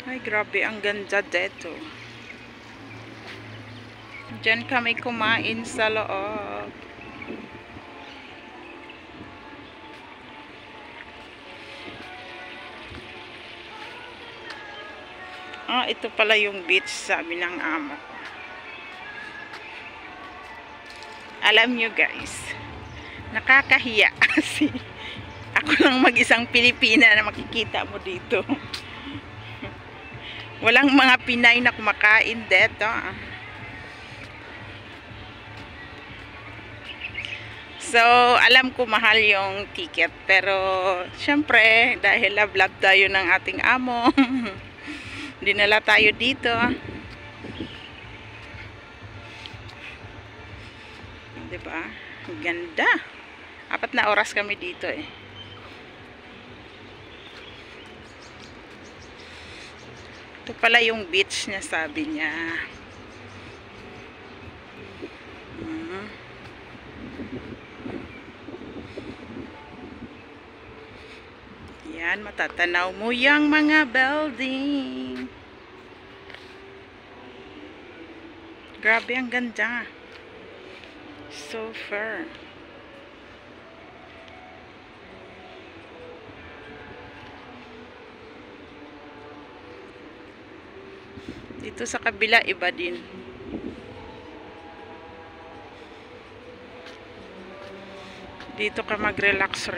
Ay, grabe, ang ganda dito. Diyan kami kumain sa loob. Ah, ito pala yung beach, sabi ng amo ko. Alam nyo guys, nakakahiya kasi ako lang mag-isang Pilipina na makikita mo dito. Walang mga Pinay na kumakain dito. So, alam ko mahal yung ticket. Pero, syempre, dahil love tayo ng ating amo, dinala tayo dito. Diba? Ganda. 4 na oras kami dito eh. Ito pala yung beach niya, sabi niya. Yan, matatanaw mo yung mga building. Grabe, ang ganda. So fair. Dito sa kabila, iba din. Dito ka mag-relax.